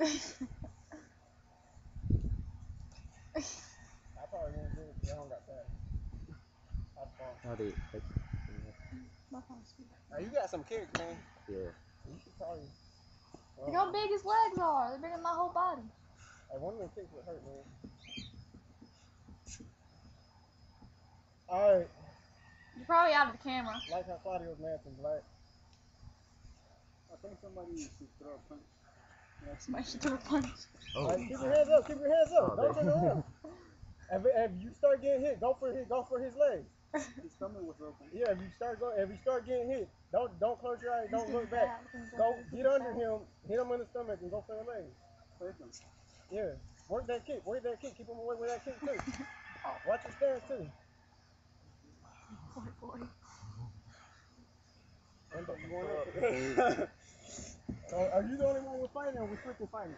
I probably won't do it because I don't got that. I'll fall. How they? Hey, you got some kicks, man. Yeah. You should probably. Look how big his legs are. They're bigger than my whole body. Hey, one of them kicks would hurt, man. Alright. You're probably out of the camera. Like how Claudio's matching black. I think somebody should throw a punch. Somebody should throw a punch. Oh. Right, keep your hands up. Keep your hands up. Oh, Don't turn around. If you start getting hit, go for his legs. His stomach was open. Yeah, if you start getting hit, don't close your eyes, don't look back. Go get under him, hit him in the stomach, and go for the legs. Yeah, work that kick, keep him away with that kick too. Watch your stance too. Poor boy. Are you the only one with fighting, or we switching fighting?